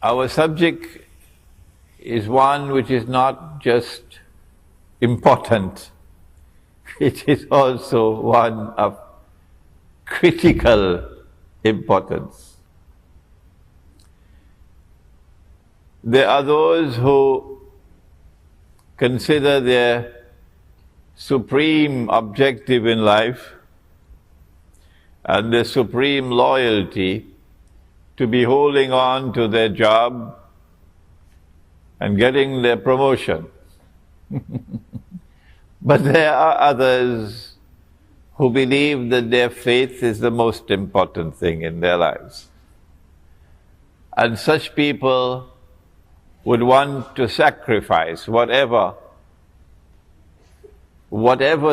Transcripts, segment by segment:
Our subject is one which is not just important, it is also one of critical importance. There are those who consider their supreme objective in life and their supreme loyalty to be holding on to their job and getting their promotion. But there are others who believe that their faith is the most important thing in their lives. And such people would want to sacrifice whatever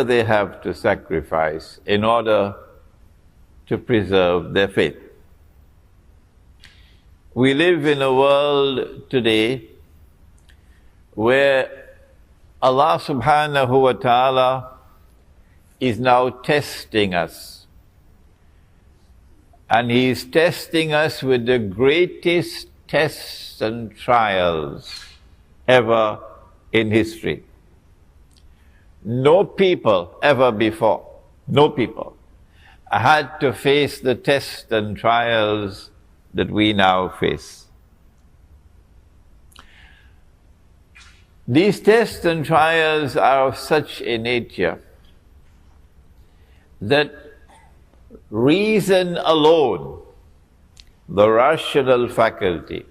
they have to sacrifice in order to preserve their faith. We live in a world today where Allah subhanahu wa ta'ala is now testing us. And He is testing us with the greatest tests and trials ever in history. No people ever before, no people, had to face the tests and trials that we now face. These tests and trials are of such a nature that reason alone, the rational faculty,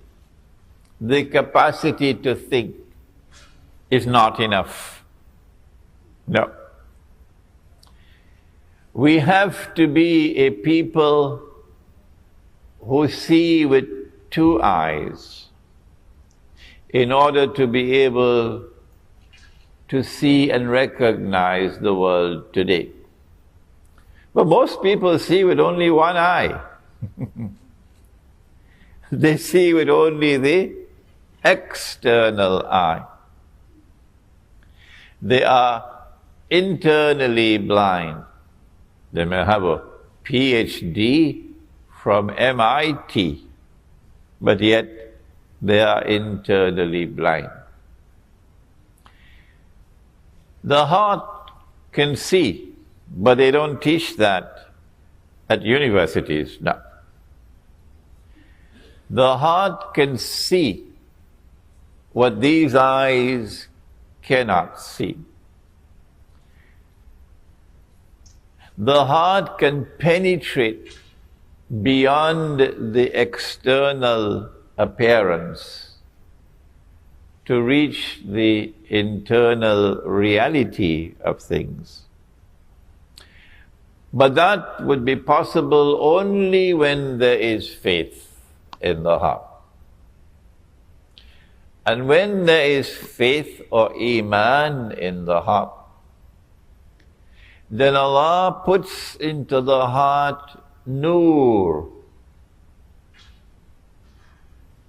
the capacity to think, is not enough. No. We have to be a people who see with two eyes in order to be able to see and recognize the world today. But most people see with only one eye. They see with only the external eye. They are internally blind. They may have a PhD from MIT, but yet they are internally blind. The heart can see, but they don't teach that at universities, no. The heart can see what these eyes cannot see. The heart can penetrate beyond the external appearance to reach the internal reality of things. But that would be possible only when there is faith in the heart. And when there is faith or iman in the heart, then Allah puts into the heart nur.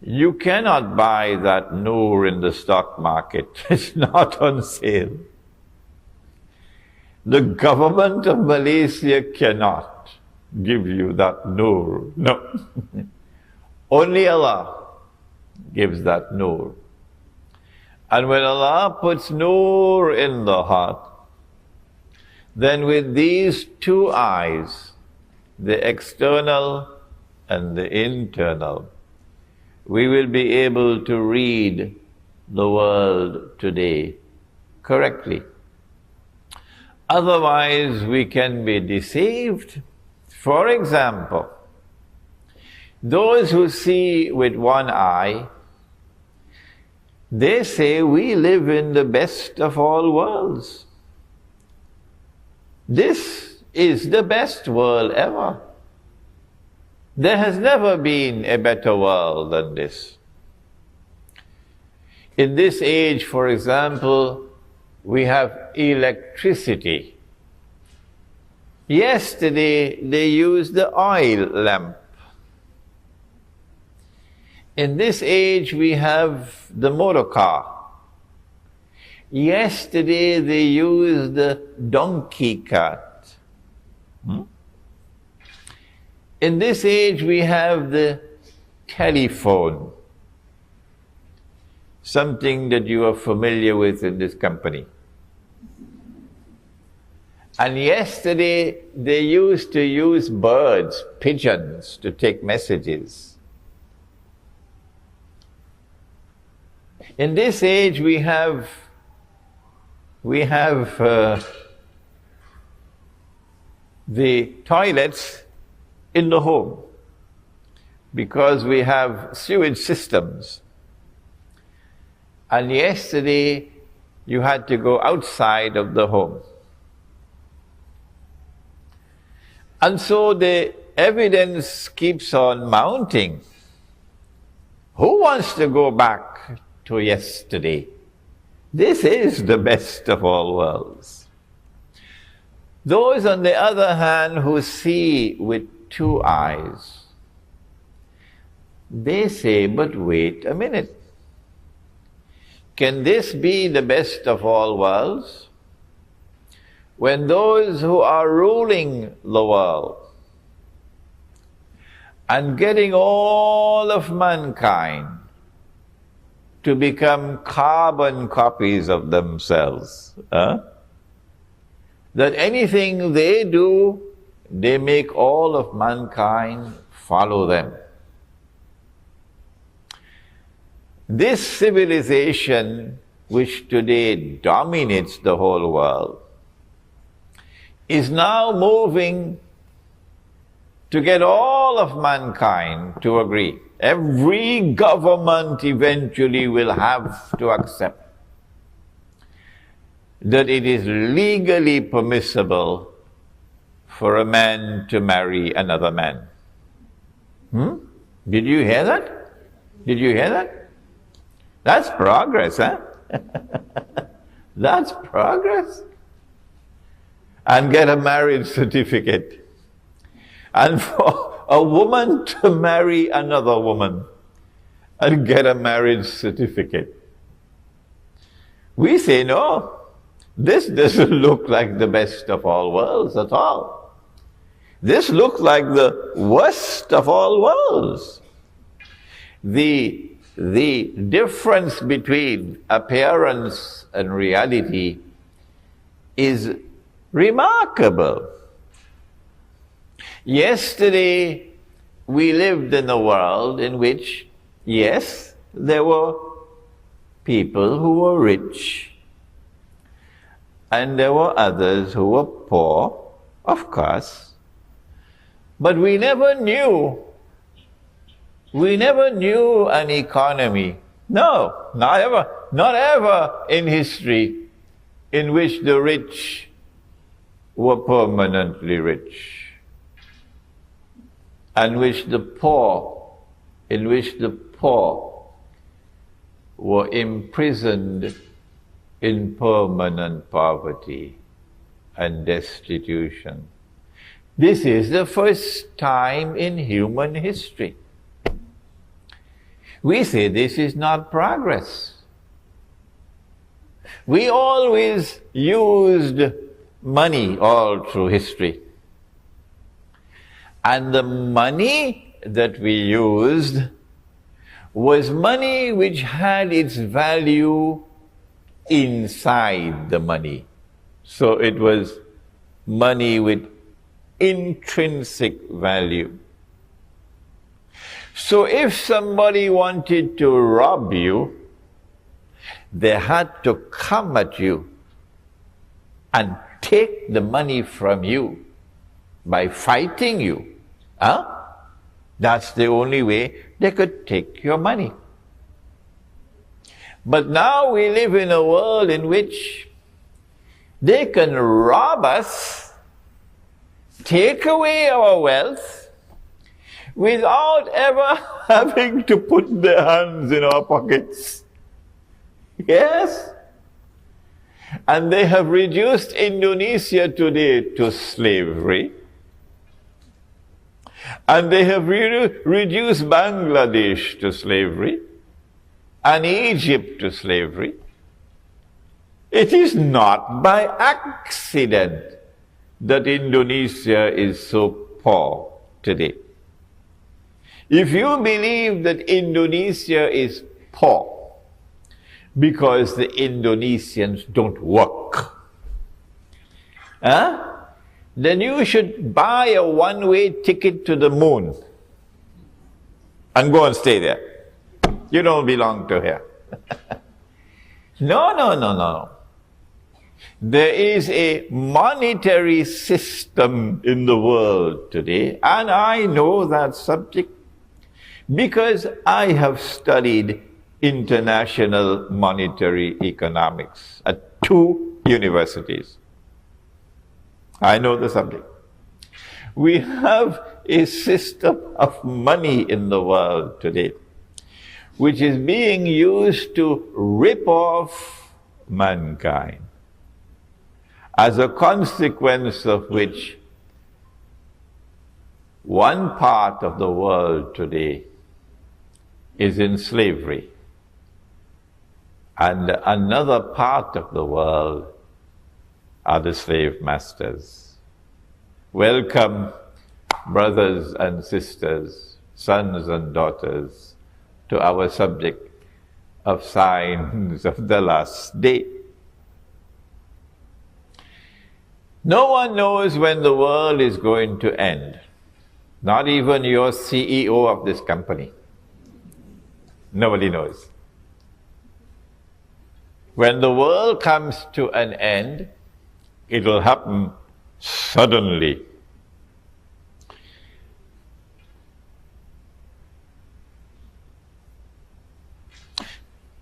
You cannot buy that nur in the stock market. It's not on sale. The government of Malaysia cannot give you that nur. No. Only Allah gives that nur. And when Allah puts nur in the heart, then with these two eyes, the external and the internal, we will be able to read the world today correctly. Otherwise, we can be deceived. For example, those who see with one eye, they say we live in the best of all worlds. This is the best world ever. There has never been a better world than this. In this age, for example, we have electricity. Yesterday, they used the oil lamp. In this age, we have the motor car. Yesterday, they used the donkey cart. In this age, we have the telephone. something that you are familiar with in this company. And yesterday they used to use birds, pigeons, to take messages. In this age we have the toilets in the home because we have sewage systems. And yesterday you had to go outside of the home. And so the evidence keeps on mounting. Who wants to go back to yesterday? This is the best of all worlds. Those, on the other hand, who see with two eyes, they say, but wait a minute. Can this be the best of all worlds? When those who are ruling the world and getting all of mankind to become carbon copies of themselves, that anything they do, they make all of mankind follow them. This civilization, which today dominates the whole world, is now moving to get all of mankind to agree. Every government eventually will have to accept that it is legally permissible for a man to marry another man. Did you hear that? Did you hear that? That's progress, huh? That's progress. And get a marriage certificate. And for a woman to marry another woman and get a marriage certificate. We say no. This doesn't look like the best of all worlds at all. This looks like the worst of all worlds. The difference between appearance and reality is remarkable. Yesterday, we lived in a world in which, yes, there were people who were rich, and there were others who were poor, of course. But we never knew an economy, no, not ever in history, in which the rich were permanently rich, and in which the poor were imprisoned in permanent poverty and destitution. This is the first time in human history. We say this is not progress. We always used money all through history. And the money that we used was money which had its value inside the money. So it was money with intrinsic value. So if somebody wanted to rob you, they had to come at you and take the money from you by fighting you. That's the only way they could take your money. But now we live in a world in which they can rob us, take away our wealth, without ever having to put their hands in our pockets. Yes? And they have reduced Indonesia today to slavery. And they have reduced Bangladesh to slavery. And Egypt to slavery. It is not by accident that Indonesia is so poor today. If you believe that Indonesia is poor because the Indonesians don't work. Huh? Then you should buy a one-way ticket to the moon and go and stay there. You don't belong to here. No. There is a monetary system in the world today, and I know that subject because I have studied international monetary economics at 2 universities. I know the subject. We have a system of money in the world today, which is being used to rip off mankind, as a consequence of which one part of the world today is in slavery, and another part of the world are the slave masters. Welcome, brothers and sisters, sons and daughters, to our subject of signs of the last day. No one knows when the world is going to end. Not even your CEO of this company. Nobody knows. When the world comes to an end, it will happen suddenly.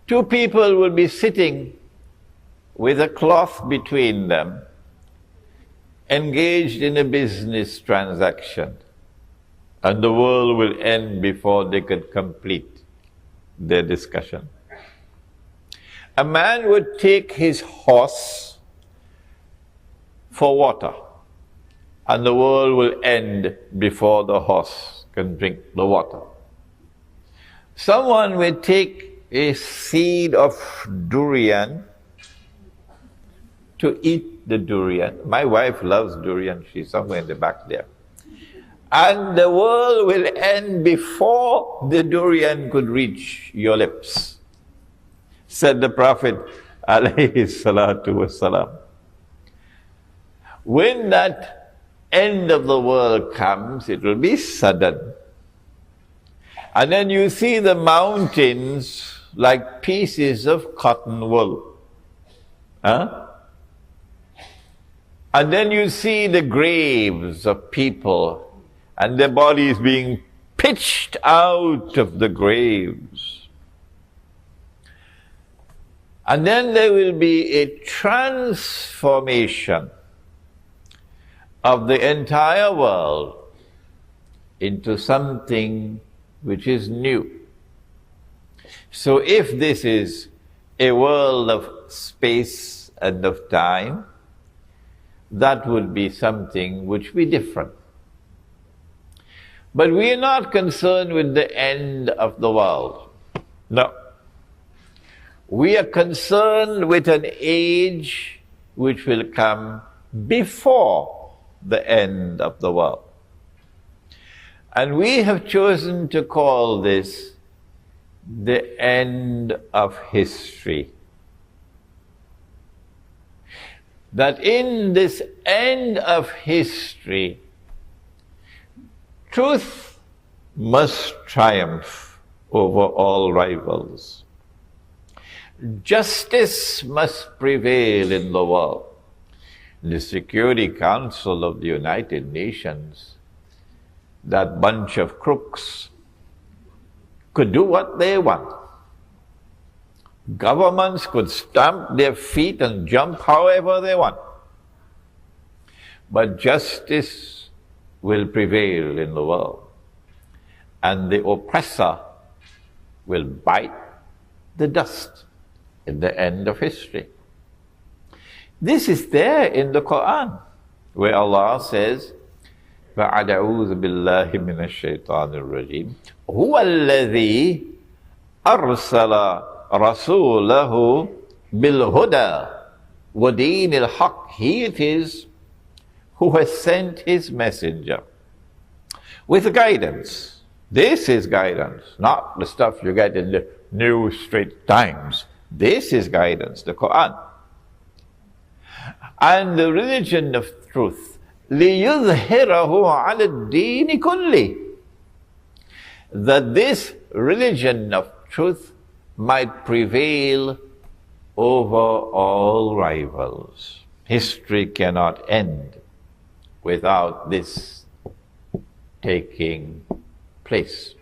Two people will be sitting with a cloth between them, engaged in a business transaction, and the world will end before they could complete their discussion. A man would take his horse for water, and the world will end before the horse can drink the water. Someone will take a seed of durian to eat the durian. My wife loves durian. She's somewhere in the back there. And the world will end before the durian could reach your lips, said the Prophet alayhi salatu wasalam. When that end of the world comes, it will be sudden. And then you see the mountains like pieces of cotton wool. Huh? And then you see the graves of people and their bodies being pitched out of the graves. And then there will be a transformation of the entire world into something which is new. So if this is a world of space and of time, that would be something which would be different. But we are not concerned with the end of the world. No. We are concerned with an age which will come before the end of the world. And we have chosen to call this the end of history. That in this end of history, truth must triumph over all rivals. Justice must prevail in the world. The Security Council of the United Nations, that bunch of crooks, could do what they want. Governments could stamp their feet and jump however they want. But justice will prevail in the world. And the oppressor will bite the dust in the end of history. This is there in the Quran, where Allah says, فَأَعُوذُ بِاللَّهِ مِنَ الشَّيْطَانِ الرَّجِيمِ هُوَ الَّذِي أَرْسَلَ رَسُولَهُ بِالْهُدَى وَدِينِ الْحَقِّ. He it is who has sent his messenger with guidance. This is guidance, not the stuff you get in the New Straits Times. This is guidance, the Quran. And the religion of truth, لِيُظْهِرَهُ عَلَى الدِّينِ كُلِّهِ, that this religion of truth might prevail over all rivals. History cannot end without this taking place.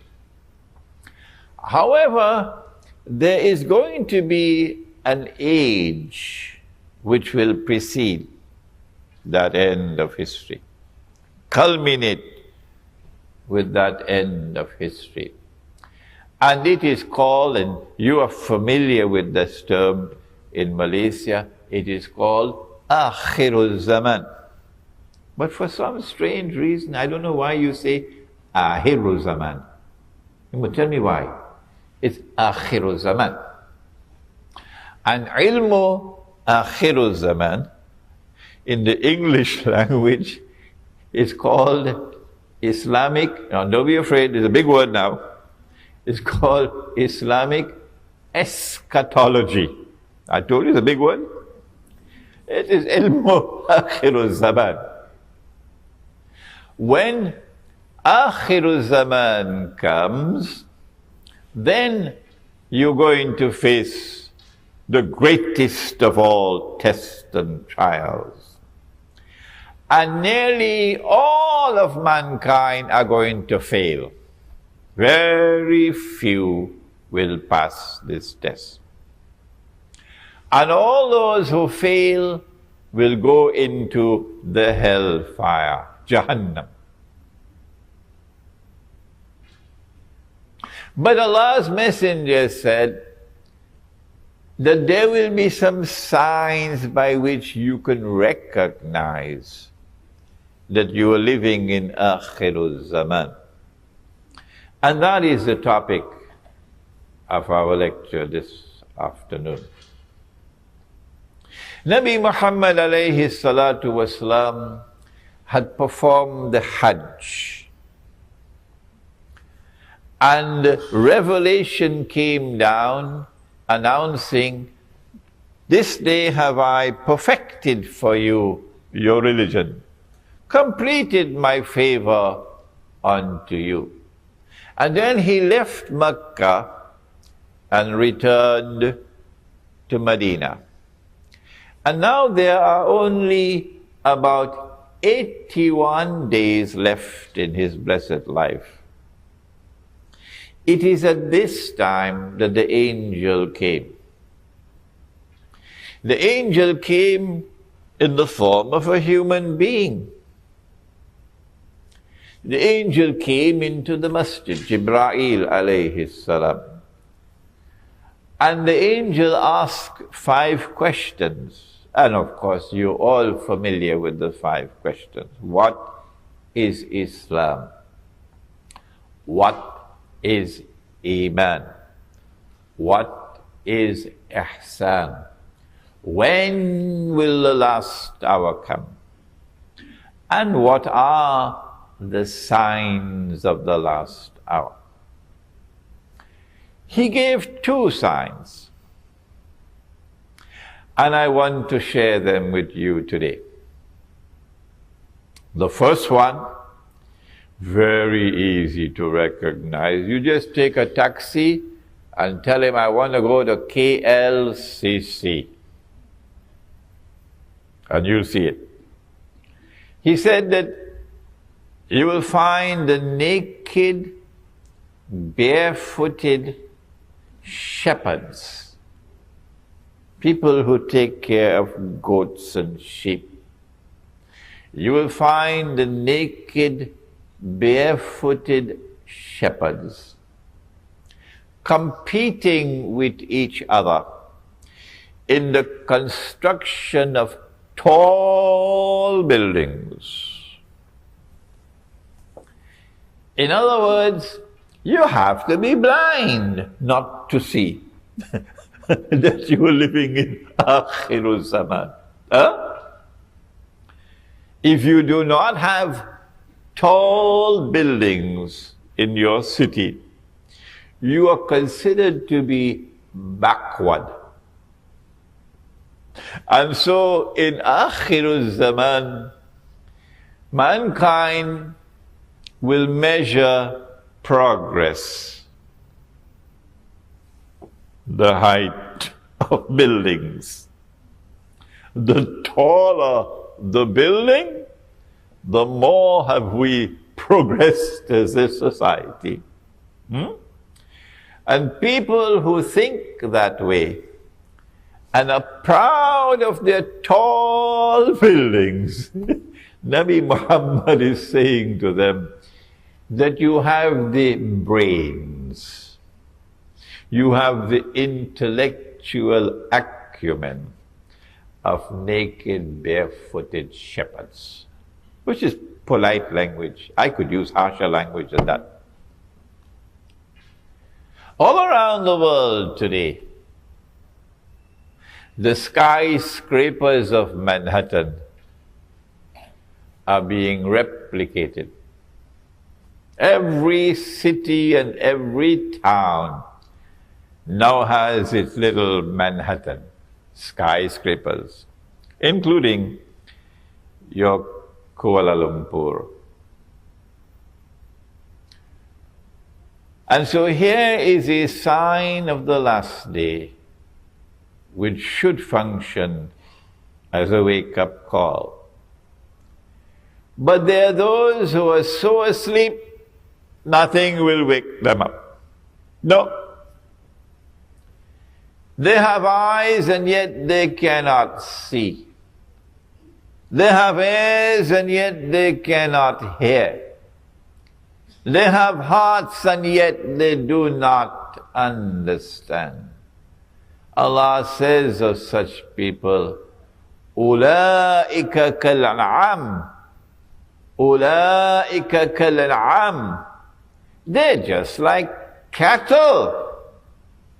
However, there is going to be an age which will precede that end of history, culminate with that end of history. And it is called, and you are familiar with this term in Malaysia, it is called Akhirul Zaman. But for some strange reason, I don't know why you say Akhirul Zaman. You must tell me why. It's Akhirul Zaman. And ilmu Akhirul Zaman in the English language is called Islamic, now don't be afraid, it's a big word now, it's called Islamic Eschatology. I told you it's a big word. It is ilmu Akhirul Zaman. When Akhirul Zaman comes, then you're going to face the greatest of all tests and trials. And nearly all of mankind are going to fail. Very few will pass this test. And all those who fail will go into the hellfire, Jahannam. But Allah's Messenger said that there will be some signs by which you can recognize that you are living in Akhirul Zaman. And that is the topic of our lecture this afternoon. Nabi Muhammad alayhi salatu wasalam had performed the Hajj. And revelation came down announcing, this day have I perfected for you your religion, completed my favor unto you. And then he left Mecca and returned to Medina. And now there are only about 81 days left in his blessed life. It is at this time that the angel came. The angel came in the form of a human being. The angel came into the masjid, Jibreel alayhi salam. And the angel asked 5 questions. And of course, you're all familiar with the 5 questions. What is Islam? What is Iman? What is Ihsan? When will the last hour come? And what are the signs of the last hour? He gave 2 signs, and I want to share them with you today. The first one, very easy to recognize. You just take a taxi and tell him, I want to go to KLCC. And you'll see it. He said that you will find the naked, barefooted shepherds, people who take care of goats and sheep. You will find the naked, barefooted shepherds competing with each other in the construction of tall buildings. In other words, you have to be blind not to see that you are living in Akhirul Zaman. If you do not have tall buildings in your city, you are considered to be backward. And so in Akhirul Zaman, mankind will measure progress, the height of buildings. The taller the building, the more have we progressed as a society. And people who think that way and are proud of their tall buildings, Nabi Muhammad is saying to them that you have the brains, you have the intellectual acumen of naked, barefooted shepherds, which is polite language. I could use harsher language than that. All around the world today, the skyscrapers of Manhattan are being replicated. Every city and every town now has its little Manhattan skyscrapers, including your Kuala Lumpur. And so here is a sign of the last day, which should function as a wake-up call. But there are those who are so asleep, nothing will wake them up. No. They have eyes and yet they cannot see. They have ears and yet they cannot hear. They have hearts and yet they do not understand. Allah says of such people, أُولَٰئِكَ كَالْأَنْعَامِ أُولَٰئِكَ كَالْأَنْعَامِ. They're just like cattle.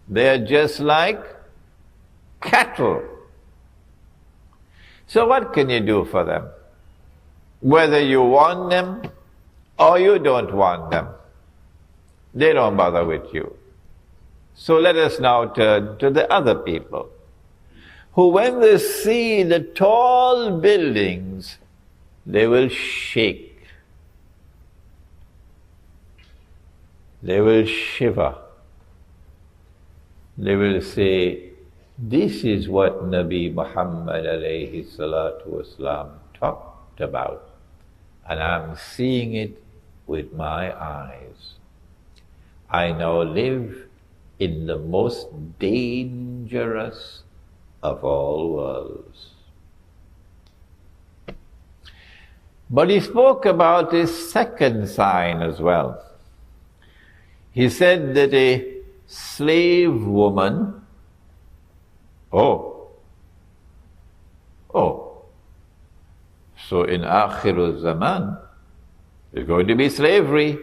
They're just like cattle. So what can you do for them? Whether you want them or you don't want them, they don't bother with you. So let us now turn to the other people, who when they see the tall buildings, they will shake. They will shiver. They will say, this is what Nabi Muhammad alayhi salatu wasalam talked about, and I'm seeing it with my eyes. I now live in the most dangerous of all worlds. But he spoke about a second sign as well. He said that a slave woman, so in Akhirul Zaman, there's going to be slavery.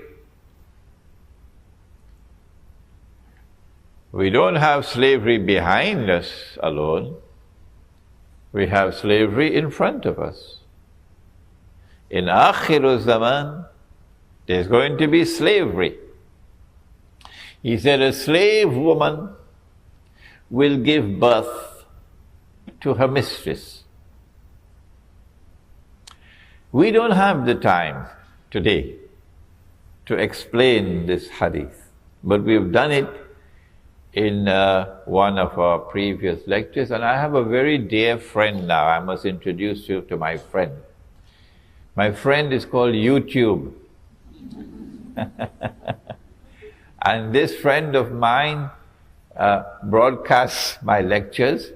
We don't have slavery behind us alone. We have slavery in front of us. In Akhirul Zaman, there's going to be slavery. He said a slave woman will give birth to her mistress. We don't have the time today to explain this hadith, but we've done it in one of our previous lectures, and I have a very dear friend now. I must introduce you to my friend. My friend is called YouTube. And this friend of mine broadcasts my lectures,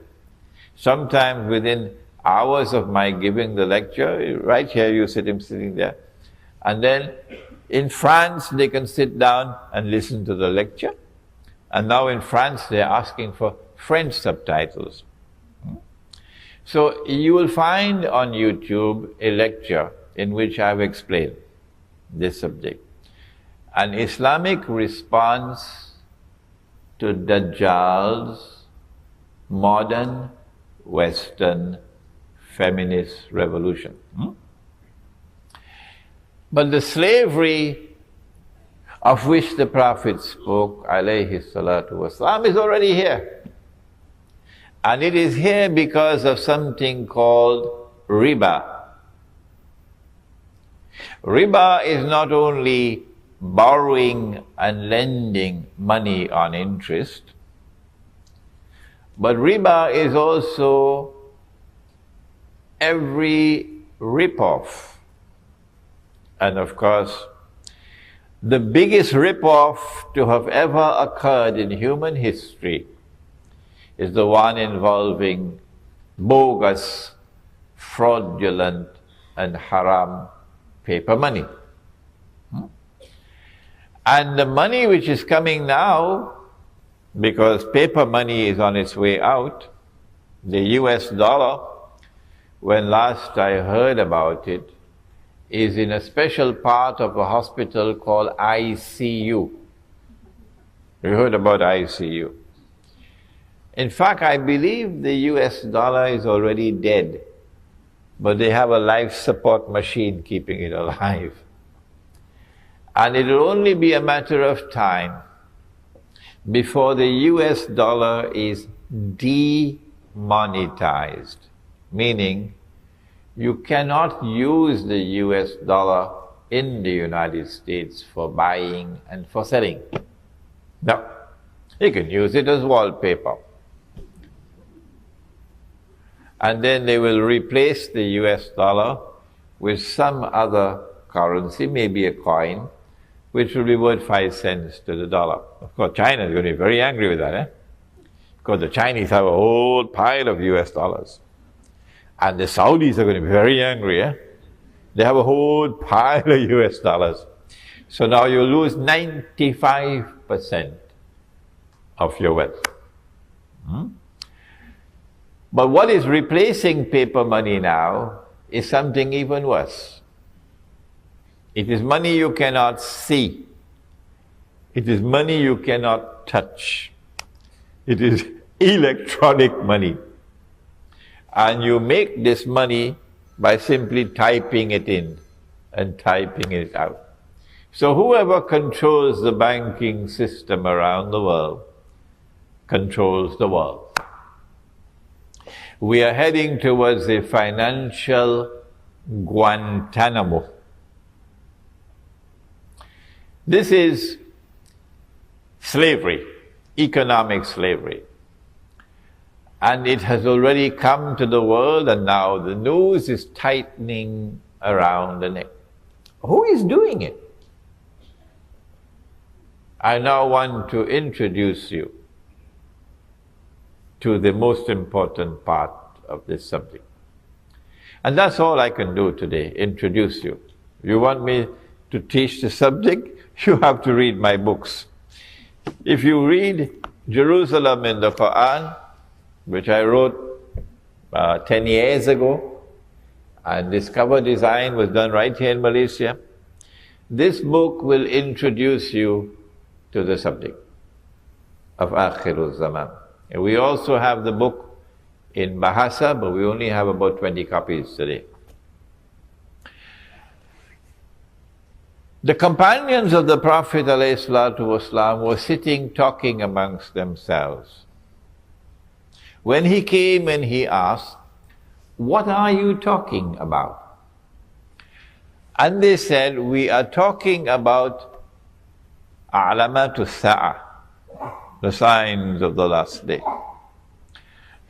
sometimes within hours of my giving the lecture. Right here you see him sitting there. And then in France they can sit down and listen to the lecture. And now in France they're asking for French subtitles. So you will find on YouTube a lecture in which I've explained this subject. An Islamic response to Dajjal's modern Western feminist revolution. But the slavery of which the Prophet spoke, alayhi salatu wasalam, is already here. And it is here because of something called riba. Riba is not only borrowing and lending money on interest, but riba is also every rip-off. And of course, the biggest rip-off to have ever occurred in human history is the one involving bogus, fraudulent, and haram paper money. And the money which is coming now, because paper money is on its way out, the US dollar, when last I heard about it, is in a special part of a hospital called ICU. You heard about ICU? In fact, I believe the US dollar is already dead, but they have a life support machine keeping it alive. And it will only be a matter of time before the US dollar is demonetized, meaning you cannot use the US dollar in the United States for buying and for selling. No, you can use it as wallpaper. And then they will replace the US dollar with some other currency, maybe a coin, which will be worth 5 cents to the dollar. Of course, China is going to be very angry with that, because the Chinese have a whole pile of US dollars. And the Saudis are going to be very angry, They have a whole pile of US dollars. So now you lose 95% of your wealth. But what is replacing paper money now is something even worse. It is money you cannot see. It is money you cannot touch. It is electronic money. And you make this money by simply typing it in and typing it out. So whoever controls the banking system around the world controls the world. We are heading towards a financial Guantanamo. This is slavery, economic slavery. And it has already come to the world, and now the noose is tightening around the neck. Who is doing it? I now want to introduce you to the most important part of this subject. And that's all I can do today, introduce you. You want me to teach the subject? You have to read my books. If you read Jerusalem in the Quran, which I wrote 10 years ago, and this cover design was done right here in Malaysia, this book will introduce you to the subject of Akhirul Zaman. And we also have the book in Bahasa, but we only have about 20 copies today. The companions of the Prophet ﷺ were sitting talking amongst themselves. When he came and he asked, "What are you talking about?" And they said, "We are talking about A'lamatus Sa'ah, the signs of the last day."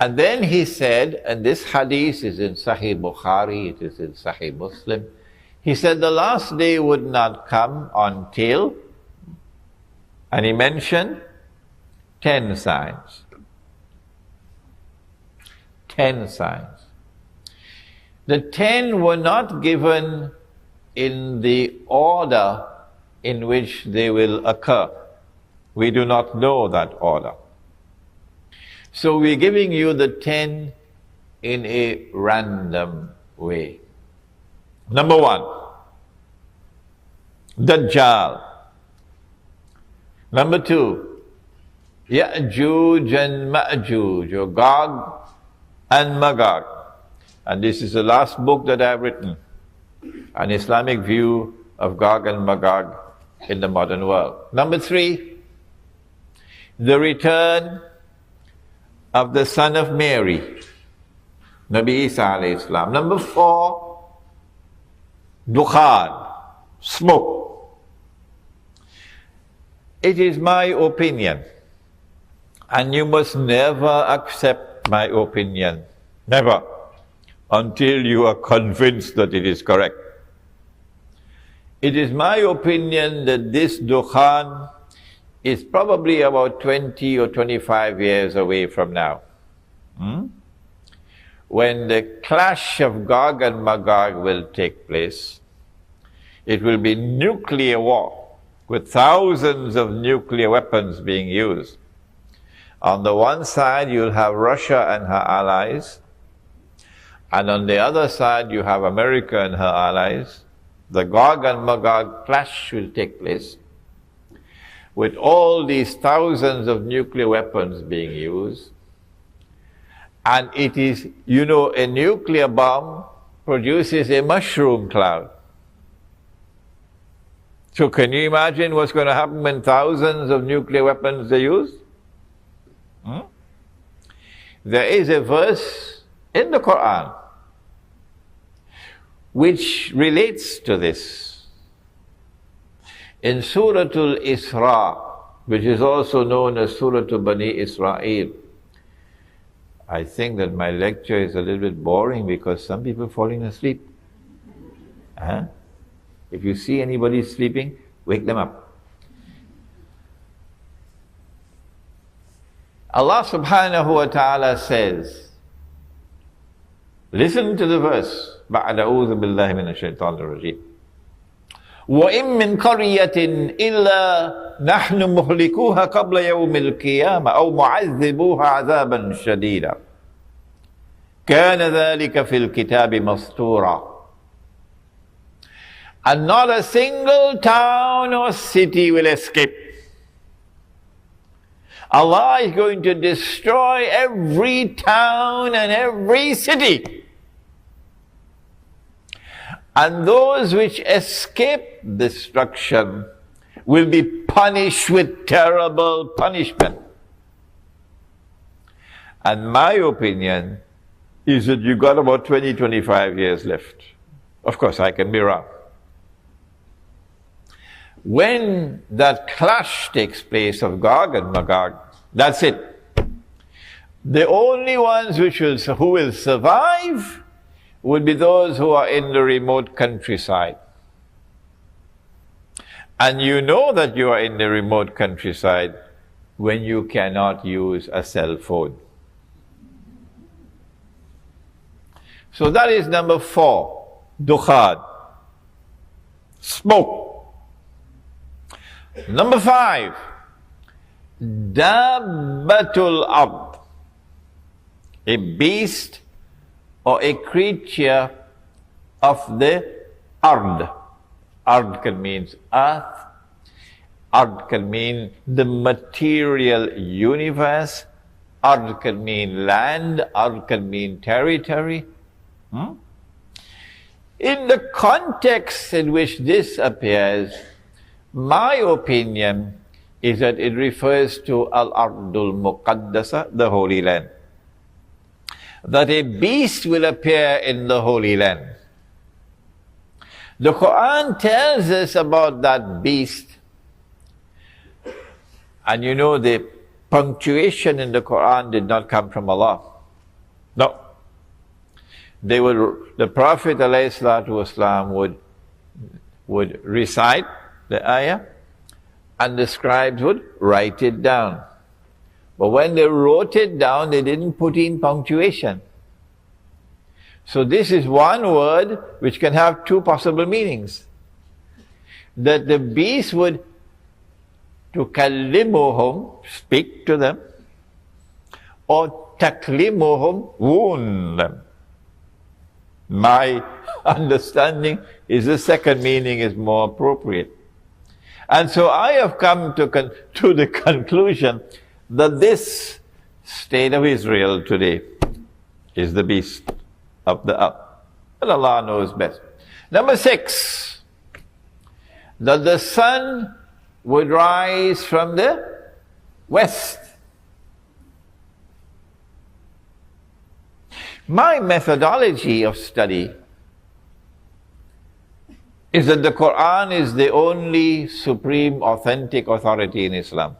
And then he said, and this hadith is in Sahih Bukhari, it is in Sahih Muslim, he said the last day would not come until, and he mentioned 10 signs. 10 signs. The 10 were not given in the order in which they will occur. We do not know that order. So we're giving you the 10 in a random way. Number 1, Dajjal. Number 2, Yajuj and Majuj, or Gog and Magog. And this is the last book that I've written, an Islamic view of Gog and Magog in the modern world. Number 3, the return of the son of Mary, Nabi Isa alayhi salam. Number 4, dukhan, smoke. It is my opinion, and you must never accept my opinion, never, until you are convinced that it is correct. It is my opinion that this dukhan is probably about 20 or 25 years away from now. When the clash of Gog and Magog will take place, it will be nuclear war, with thousands of nuclear weapons being used. On the one side, you'll have Russia and her allies, and on the other side, you have America and her allies. The Gog and Magog clash will take place, with all these thousands of nuclear weapons being used. And it is, you know, a nuclear bomb produces a mushroom cloud. So can you imagine what's going to happen when thousands of nuclear weapons are used? There is a verse in the Quran which relates to this. In Surah Al-Isra, which is also known as Surah Bani Israel. I think that my lecture is a little bit boring because some people are falling asleep. If you see anybody sleeping, wake them up. Allah subhanahu wa ta'ala says, listen to the verse, بعد أعوذ بالله من الشيطان الرجيم. وَإِن مِّن قَرْيَةٍ إِلَّا نَحْنُ مُهْلِكُوهَا قَبْلَ يَوْمِ الْقِيَامَةِ أَوْ مُعَذِّبُوهَا عَذَابًا شَدِيدًا كَانَ ذَلِكَ فِي الْكِتَابِ مَسْطُورًا. And not a single town or city will escape. Allah is going to destroy every town and every city. And those which escape destruction will be punished with terrible punishment. And my opinion is that you got about 20-25 years left. Of course, I can be wrong. When that clash takes place of Gog and Magog, that's it. The only ones who will survive would be those who are in the remote countryside. And you know that you are in the remote countryside when you cannot use a cell phone. So that is number 4, dukhan, smoke. Number 5, dabbatul ard, a beast or a creature of the ard. Ard can mean earth, ard can mean the material universe, ard can mean land, ard can mean territory. In the context in which this appears, my opinion is that it refers to Al-Ardul Muqaddasa, the Holy Land. That a beast will appear in the Holy Land. The Quran tells us about that beast. And you know, the punctuation in the Quran did not come from Allah. No. The Prophet ﷺ would recite the ayah, and the scribes would write it down. But when they wrote it down, they didn't put in punctuation. So this is one word which can have 2 possible meanings. That the beast would tukallimuhum, speak to them, or taklimuhum, wound them. My understanding is the second meaning is more appropriate. And so I have come to the conclusion that this state of Israel today is the beast of the earth. But Allah knows best. Number 6, that the sun would rise from the west. My methodology of study is that the Quran is the only supreme authentic authority in Islam.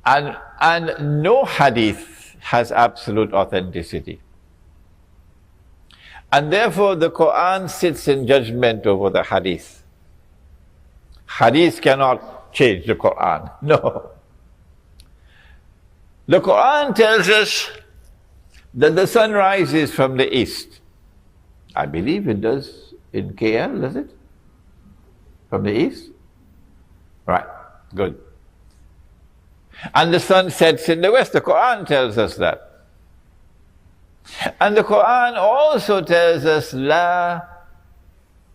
And no hadith has absolute authenticity. And therefore the Quran sits in judgment over the hadith. Hadith cannot change the Quran. No. The Quran tells us that the sun rises from the east. I believe it does in KL, does it? From the east? Right, good. And the sun sets in the west. The Quran tells us that. And the Quran also tells us, La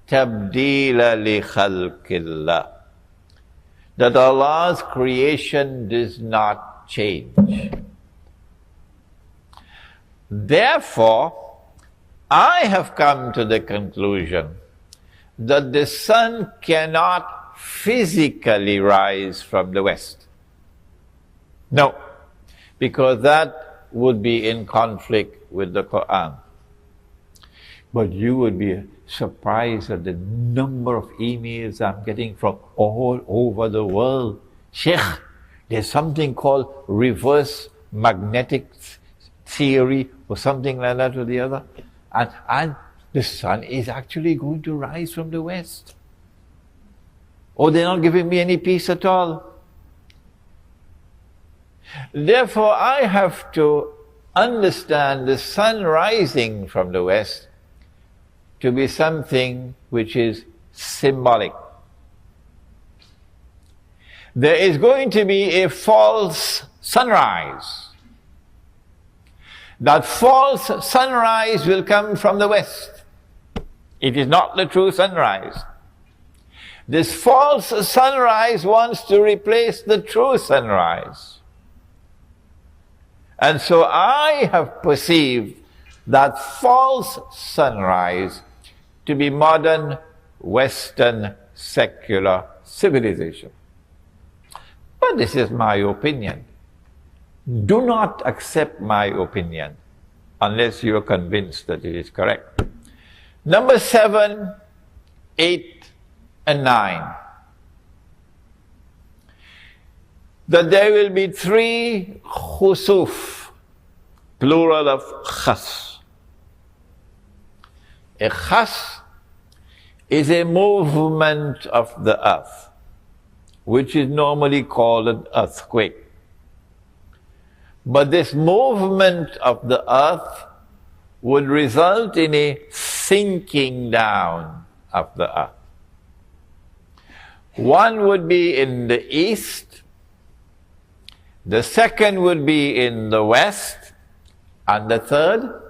tabdila li khalqillah, that Allah's creation does not change. Therefore, I have come to the conclusion that the sun cannot physically rise from the west. No, because that would be in conflict with the Quran. But you would be surprised at the number of emails I'm getting from all over the world. Sheikh, there's something called reverse magnetic theory or something like that or the other. And the sun is actually going to rise from the west. Oh, they're not giving me any peace at all. Therefore, I have to understand the sun rising from the west to be something which is symbolic. There is going to be a false sunrise. That false sunrise will come from the west. It is not the true sunrise. This false sunrise wants to replace the true sunrise. And so I have perceived that false sunrise to be modern Western secular civilization. But this is my opinion. Do not accept my opinion unless you are convinced that it is correct. Number 7, 8, and 9. That there will be 3 khusuf, plural of khas. A khas is a movement of the earth, which is normally called an earthquake. But this movement of the earth would result in a sinking down of the earth. One would be in the east, the second would be in the west, and the third,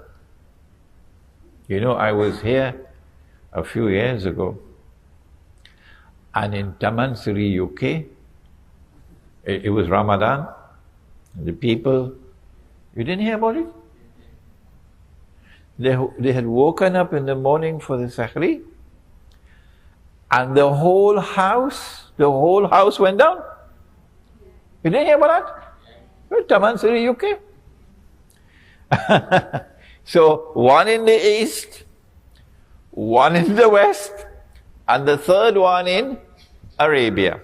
I was here a few years ago, and in Tamansuri, UK, it was Ramadan. The people, you didn't hear about it? They had woken up in the morning for the Sahri, and the whole house went down. You didn't hear about that? Tamansuri, UK. So one in the east, one in the west, and the third one in Arabia.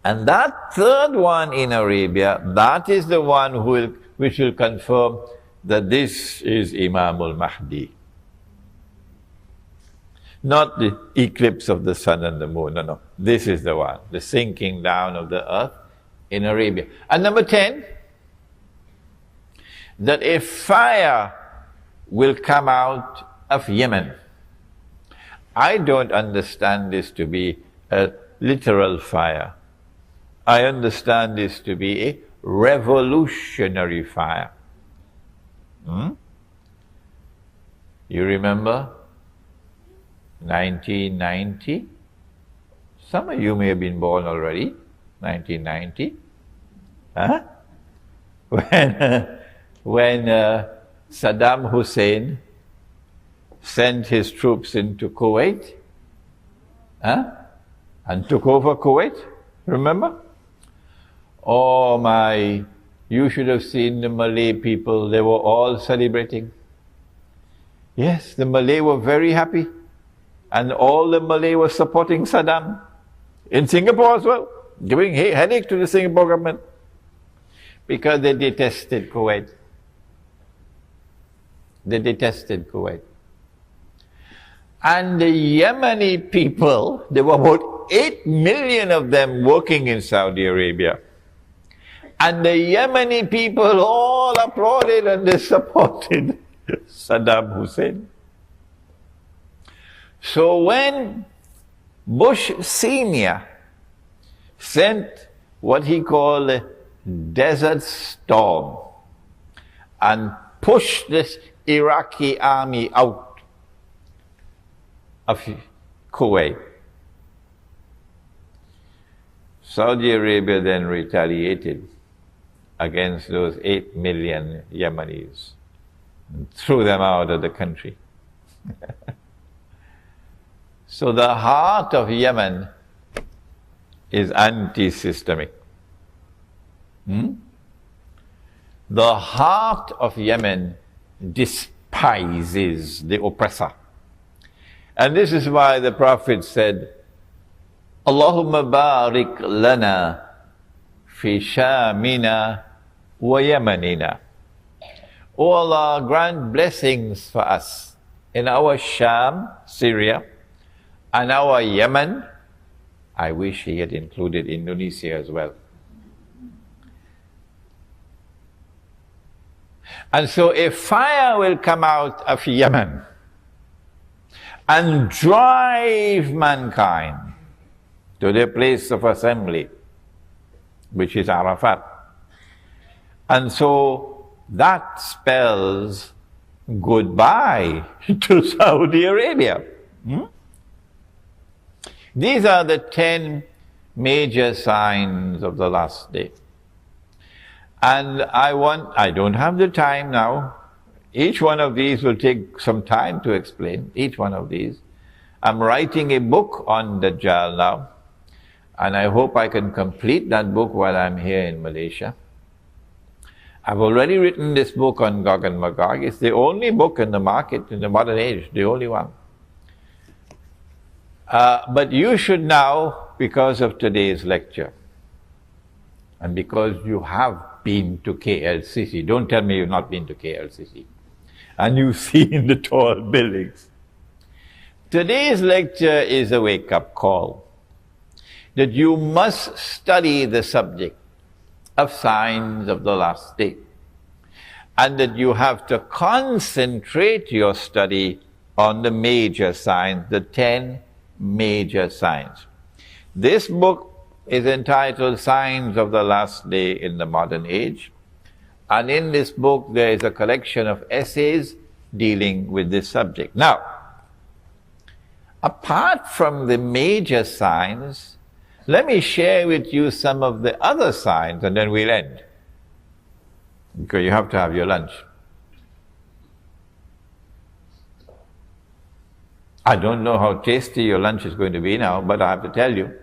And that third one in Arabia, that is the one which will confirm that this is Imam al-Mahdi. Not the eclipse of the sun and the moon, no. This is the one, the sinking down of the earth in Arabia. And number 10, that a fire will come out of Yemen. I don't understand this to be a literal fire. I understand this to be a revolutionary fire. You remember 1990? Some of you may have been born already, 1990. Huh? When Saddam Hussein sent his troops into Kuwait, and took over Kuwait, remember? Oh my, you should have seen the Malay people. They were all celebrating. Yes, the Malay were very happy. And all the Malay were supporting Saddam. In Singapore as well, giving headache to the Singapore government. Because they detested Kuwait. They detested Kuwait. And the Yemeni people, there were about 8 million of them working in Saudi Arabia. And the Yemeni people all applauded and they supported Saddam Hussein. So when Bush Sr. sent what he called a desert storm and pushed this Iraqi army out of Kuwait, Saudi Arabia then retaliated against those 8 million Yemenis and threw them out of the country. So the heart of Yemen is anti-systemic. The heart of Yemen despises the oppressor. And this is why the Prophet said, Allahumma barik lana fi shamina wa yamanina. O Allah, grant blessings for us in our Sham, Syria, and our Yemen. I wish he had included Indonesia as well. And so a fire will come out of Yemen and drive mankind to their place of assembly, which is Arafat. And so that spells goodbye to Saudi Arabia. These are the 10 major signs of the last day. And I don't have the time now. Each one of these will take some time to explain, each one of these. I'm writing a book on Dajjal now, and I hope I can complete that book while I'm here in Malaysia. I've already written this book on Gog and Magog. It's the only book in the market in the modern age, the only one. But you should now, because of today's lecture, and because you have been to KLCC, don't tell me you've not been to KLCC, and you've seen the tall buildings. Today's lecture is a wake-up call that you must study the subject of signs of the last day, and that you have to concentrate your study on the major signs, the 10 major signs. This book is entitled Signs of the Last Day in the Modern Age, and in this book there is a collection of essays dealing with this subject. Now, apart from the major signs, let me share with you some of the other signs and then we'll end, because you have to have your lunch. I don't know how tasty your lunch is going to be now, but I have to tell you.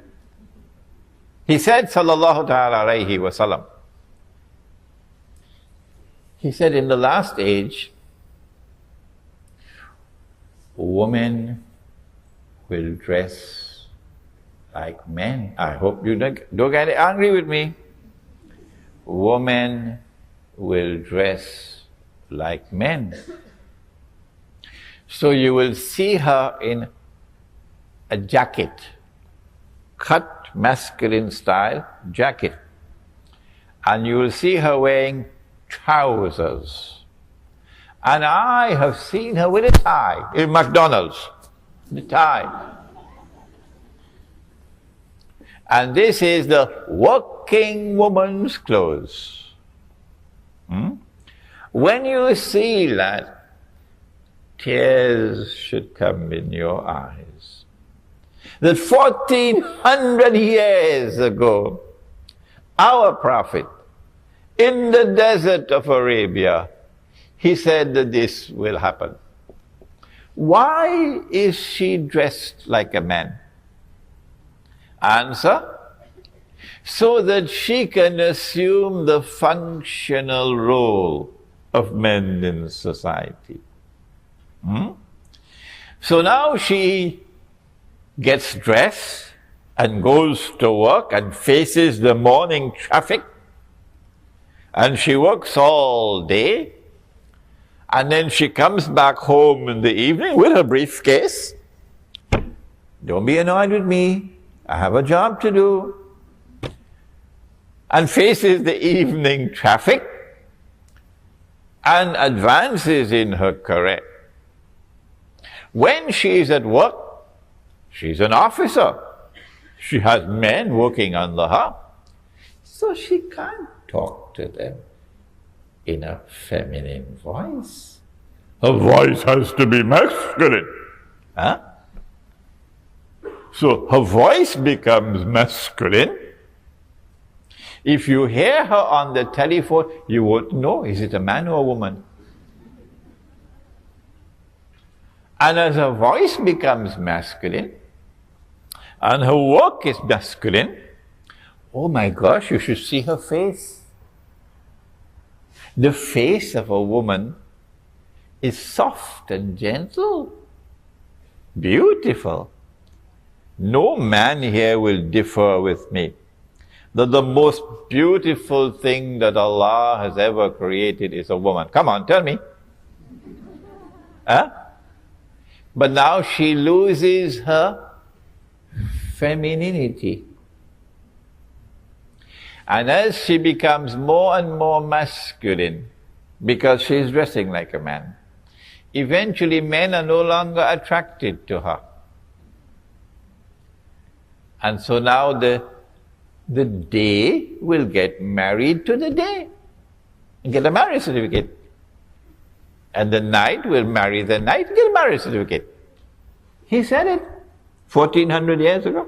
He said, sallallahu ta'ala alayhi wa sallam, he said, in the last age, women will dress like men. I hope you don't get angry with me. Women will dress like men. So you will see her in a jacket, cut masculine style jacket. And you will see her wearing trousers. And I have seen her with a tie in McDonald's, the tie. And this is the working woman's clothes. When you see that, tears should come in your eyes. That 1400 years ago, our prophet, in the desert of Arabia, he said that this will happen. Why is she dressed like a man? Answer, so that she can assume the functional role of men in society. So now she gets dressed and goes to work and faces the morning traffic, and she works all day, and then she comes back home in the evening with her briefcase. Don't be annoyed with me, I have a job to do. And faces the evening traffic and advances in her career. When she is at work, she's an officer. She has men working under her, so she can't talk to them in a feminine voice. Her voice has to be masculine. So her voice becomes masculine. If you hear her on the telephone, you won't know, is it a man or a woman? And as her voice becomes masculine, and her work is masculine, oh my gosh, you should see her face. The face of a woman is soft and gentle, beautiful. No man here will differ with me that the most beautiful thing that Allah has ever created is a woman. Come on, tell me. But now she loses her femininity. And as she becomes more and more masculine, because she is dressing like a man, eventually men are no longer attracted to her. And so now the day will get married to the day and get a marriage certificate. And the night will marry the night and get a marriage certificate. He said it 1400 years ago.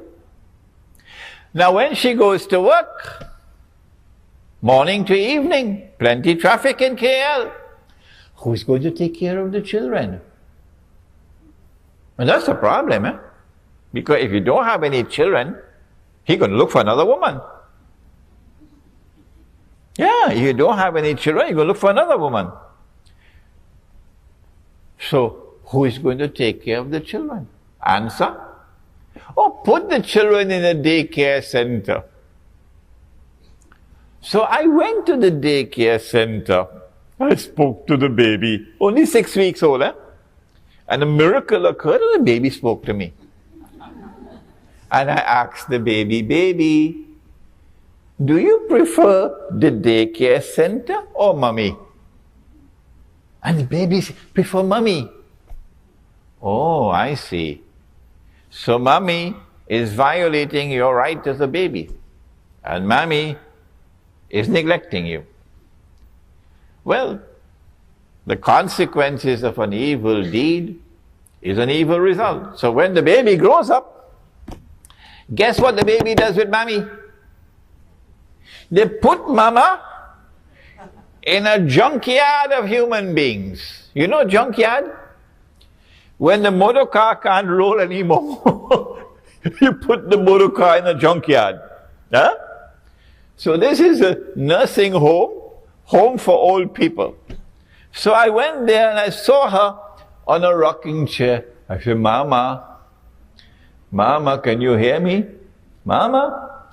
Now when she goes to work, morning to evening, plenty traffic in KL, who's going to take care of the children? And that's the problem, Because if you don't have any children, he's going to look for another woman. Yeah, if you don't have any children, you're going to look for another woman. So, who is going to take care of the children? Answer? Put the children in a daycare center. So I went to the daycare center. I spoke to the baby, only 6 weeks old, And a miracle occurred and the baby spoke to me. And I asked the baby, "Baby, do you prefer the daycare center or mommy?" And the baby said, "Prefer mommy." Oh, I see. So mommy is violating your right as a baby, and mommy is neglecting you. Well, the consequences of an evil deed is an evil result. So when the baby grows up, guess what the baby does with mommy? They put mama in a junkyard of human beings. You know junkyard? When the motor car can't roll anymore, you put the motor car in a junkyard. So this is a nursing home for old people. So I went there and I saw her on a rocking chair. I said, Mama, can you hear me? Mama,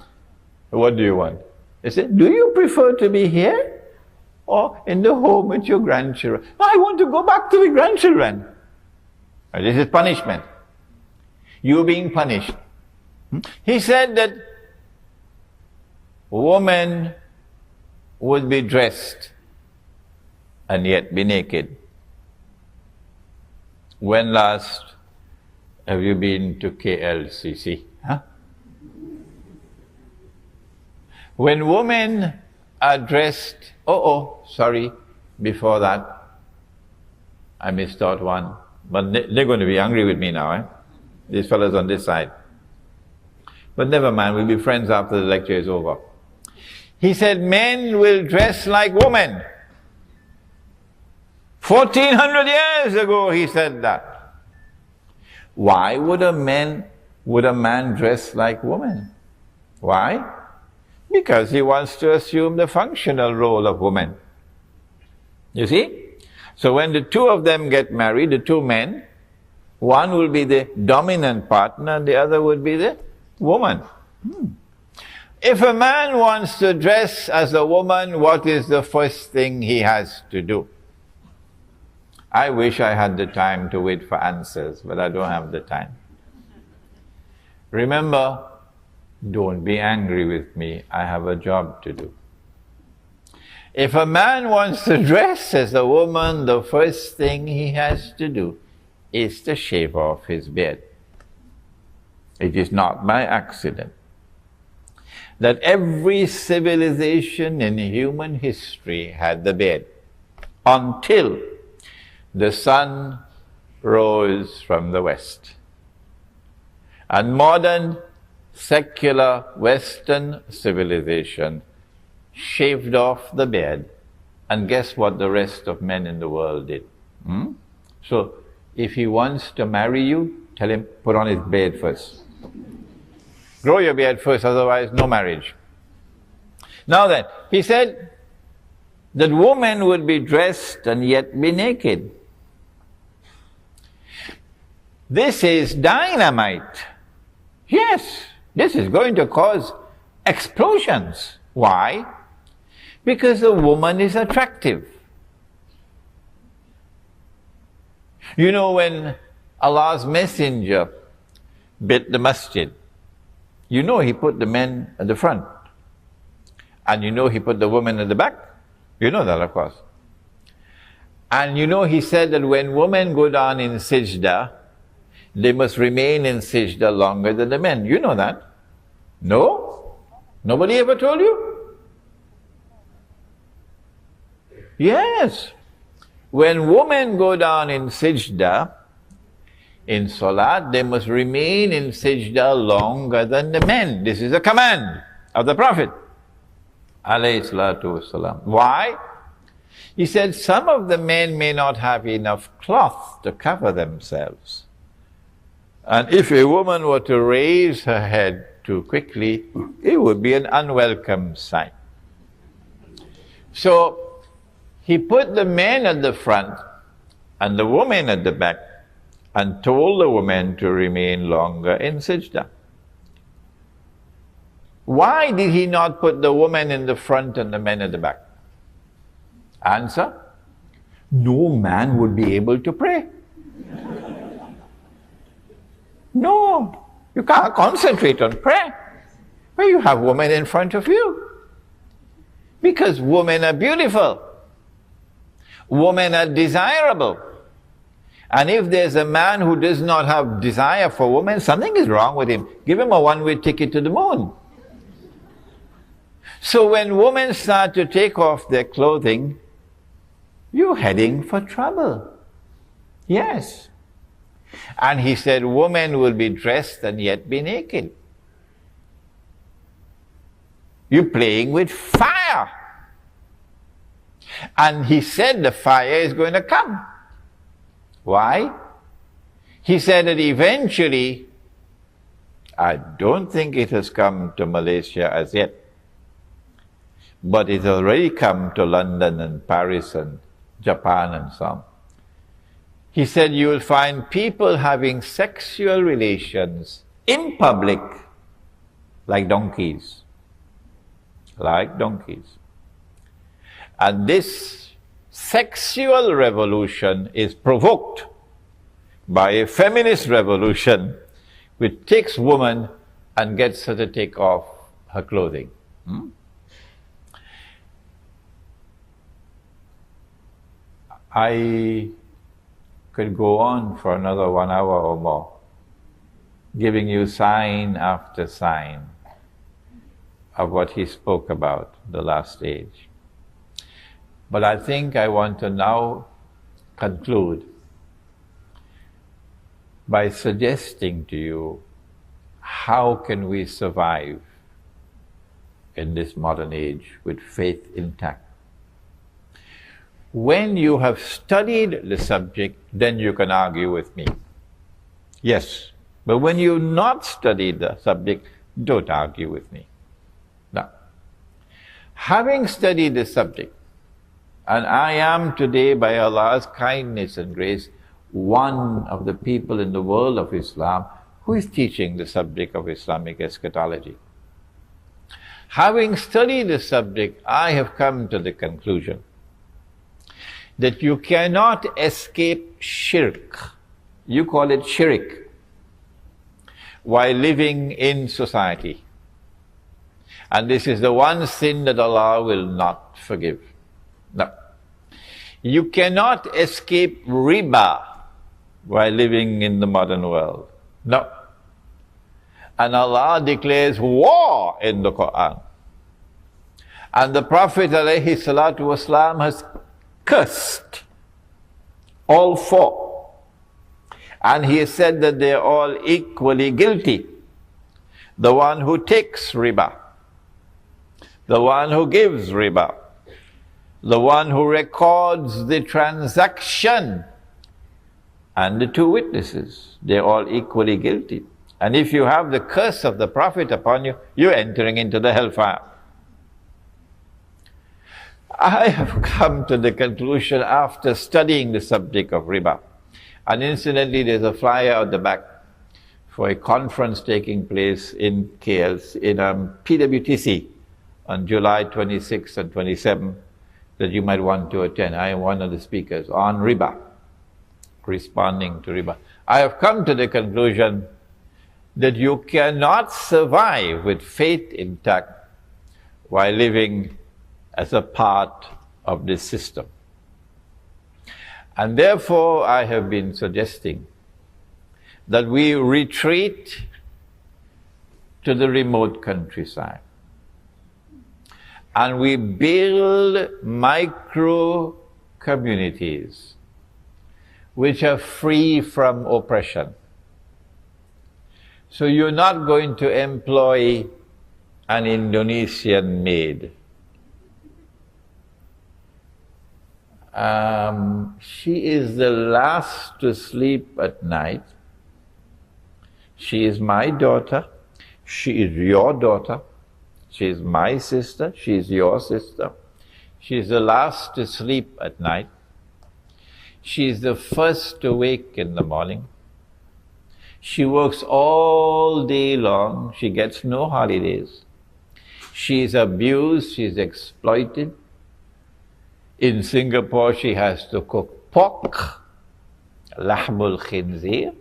what do you want? I said, do you prefer to be here or in the home with your grandchildren? I want to go back to the grandchildren. And this is punishment. You being punished. He said that woman would be dressed and yet be naked. When last have you been to KLCC? When women are dressed, before that, I missed out one. But they're going to be angry with me now, These fellas on this side. But never mind, we'll be friends after the lecture is over. He said, men will dress like women. 1400 years ago he said that. Why would a man dress like woman? Why? Because he wants to assume the functional role of woman. You see? So when the two of them get married, the two men, one will be the dominant partner and the other would be the woman. If a man wants to dress as a woman, what is the first thing he has to do? I wish I had the time to wait for answers, but I don't have the time. Remember, don't be angry with me. I have a job to do. If a man wants to dress as a woman, the first thing he has to do is to shave off his beard. It is not by accident that every civilization in human history had the beard until the sun rose from the west. And modern secular Western civilization shaved off the beard, and guess what the rest of men in the world did? So, if he wants to marry you, tell him, put on his beard first. Grow your beard first, otherwise no marriage. Now then, he said that women would be dressed and yet be naked. This is dynamite. Yes, this is going to cause explosions. Why? Because a woman is attractive. You know, when Allah's messenger built the masjid, you know he put the men at the front. And you know he put the women at the back. You know that, of course. And you know he said that when women go down in sajda, they must remain in sajda longer than the men. You know that. No? Nobody ever told you? Yes. When women go down in sajda, in salat, they must remain in sajda longer than the men. This is a command of the Prophet, alayhi salatu wasalam. Why? He said some of the men may not have enough cloth to cover themselves. And if a woman were to raise her head too quickly, it would be an unwelcome sight. So, he put the men at the front and the women at the back and told the women to remain longer in sajda. Why did he not put the women in the front and the men at the back? Answer: no man would be able to pray. No, you can't concentrate on prayer when you have women in front of you. Because women are beautiful. Women are desirable. And if there's a man who does not have desire for women, something is wrong with him. Give him a one-way ticket to the moon. So when women start to take off their clothing, you're heading for trouble. Yes. And he said women will be dressed and yet be naked. You're playing with fire. And he said the fire is going to come. Why? He said that eventually, I don't think it has come to Malaysia as yet, but it has already come to London and Paris and Japan and so on. He said you will find people having sexual relations in public like donkeys. Like donkeys. And this sexual revolution is provoked by a feminist revolution which takes woman and gets her to take off her clothing. I could go on for another 1 hour or more, giving you sign after sign of what he spoke about, the last age. But I think I want to now conclude by suggesting to you how can we survive in this modern age with faith intact. When you have studied the subject, then you can argue with me. Yes, but when you've not studied the subject, don't argue with me. No. Having studied this subject, and I am today, by Allah's kindness and grace, one of the people in the world of Islam who is teaching the subject of Islamic eschatology. Having studied this subject, I have come to the conclusion that you cannot escape shirk, you call it shirk, while living in society. And this is the one sin that Allah will not forgive. No. You cannot escape riba while living in the modern world. No. And Allah declares war in the Quran. And the Prophet ﷺ has cursed all four. And he has said that they are all equally guilty. The one who takes riba, the one who gives riba, the one who records the transaction, and the two witnesses, they're all equally guilty. And if you have the curse of the Prophet upon you, you're entering into the hellfire. I have come to the conclusion after studying the subject of riba, and incidentally there's a flyer at the back for a conference taking place in KL, in PWTC on July 26th and 27th that you might want to attend. I am one of the speakers on riba, responding to riba. I have come to the conclusion that you cannot survive with faith intact while living as a part of this system. And therefore, I have been suggesting that we retreat to the remote countryside and we build micro communities which are free from oppression. So you're not going to employ an Indonesian maid. She is the last to sleep at night. She is my daughter. She is your daughter. She is my sister. She is your sister. She is the last to sleep at night. She is the first to wake in the morning. She works all day long. She gets no holidays. She is abused. She is exploited. In Singapore, she has to cook pork, lahmul khinzir.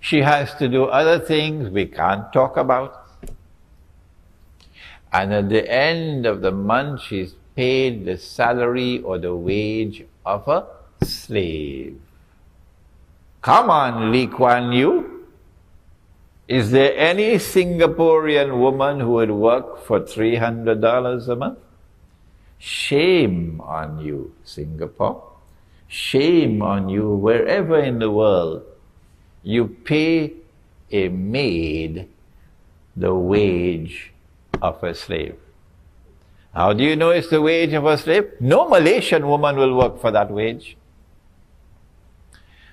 She has to do other things we can't talk about. And at the end of the month, she's paid the salary or the wage of a slave. Come on, Lee Kuan Yew. Is there any Singaporean woman who would work for $300 a month? Shame on you, Singapore. Shame on you, wherever in the world you pay a maid the wage of a slave. How do you know it's the wage of a slave? No Malaysian woman will work for that wage.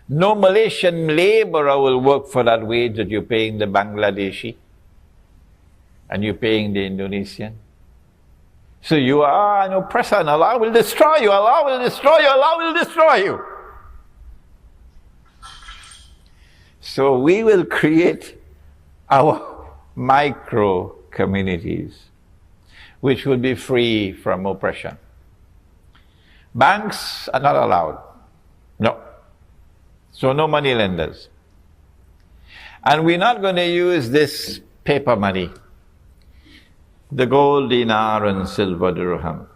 No Malaysian laborer will work for that wage that you're paying the Bangladeshi and you're paying the Indonesian. So you are an oppressor and Allah will destroy you, Allah will destroy you, Allah will destroy you. So we will create our micro communities which will be free from oppression. Banks are not allowed. No. So no money lenders. And we're not going to use this paper money. The gold dinar and silver dirham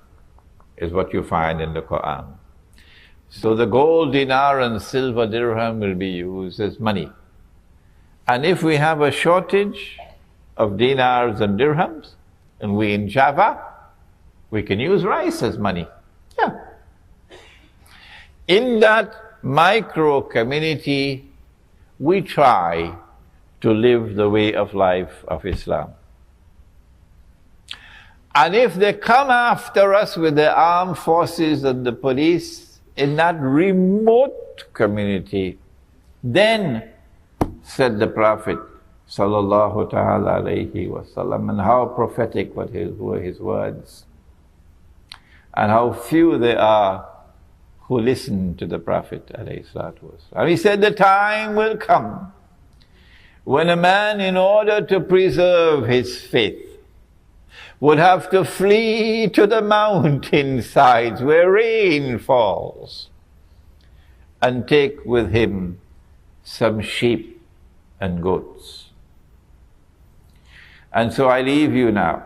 is what you find in the Quran. So the gold dinar and silver dirham will be used as money. And if we have a shortage of dinars and dirhams, and we in Java, we can use rice as money. Yeah. In that micro community, we try to live the way of life of Islam. And if they come after us with the armed forces and the police in that remote community, then, said the Prophet sallallahu ta'ala alayhi wasallam, and how prophetic were his words, and how few there are who listen to the Prophet ﷺ. And he said, the time will come when a man, in order to preserve his faith, would have to flee to the mountainsides where rain falls and take with him some sheep and goats. And so I leave you now.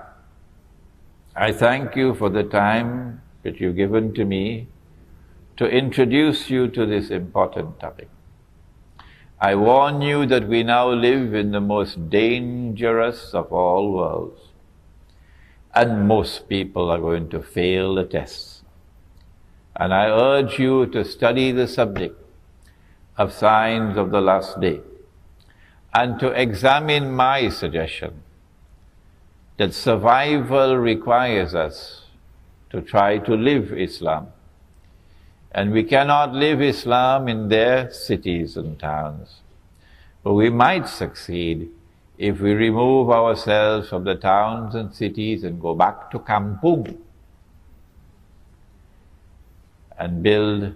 I thank you for the time that you've given to me to introduce you to this important topic. I warn you that we now live in the most dangerous of all worlds, and most people are going to fail the tests. And I urge you to study the subject of signs of the last day and to examine my suggestion that survival requires us to try to live Islam. And we cannot live Islam in their cities and towns. But we might succeed if we remove ourselves from the towns and cities and go back to Kampung and build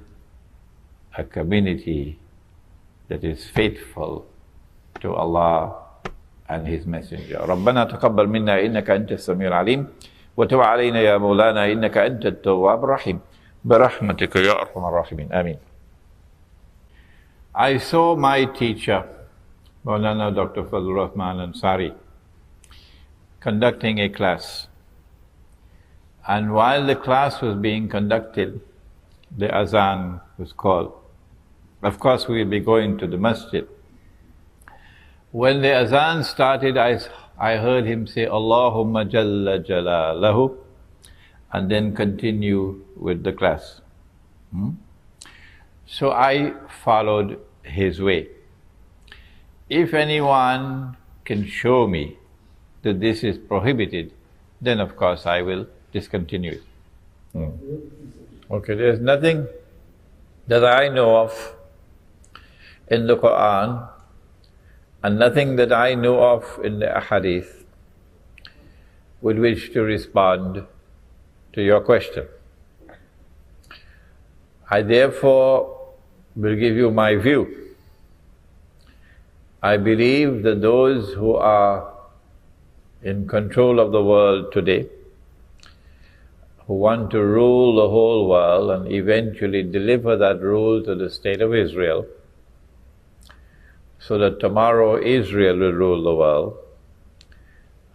a community that is faithful to Allah and His Messenger. ربنا تقبل منا إنك أنت السميع العليم وتب علينا يا مولانا إنك أنت التواب الرحيم برحمتك يا أرحم الراحمين آمين. I saw my teacher, Maulana Dr. Fazlur Rahman Ansari, conducting a class. And while the class was being conducted, the azan was called. Of course, we will be going to the masjid. When the azan started, I heard him say, Allahumma Jalla Jalalahu, and then continue with the class. So I followed his way. If anyone can show me that this is prohibited, then of course I will discontinue it. Okay, there's nothing that I know of in the Quran and nothing that I know of in the Ahadith with which to respond to your question. I therefore will give you my view. I believe that those who are in control of the world today, who want to rule the whole world and eventually deliver that rule to the state of Israel, so that tomorrow Israel will rule the world.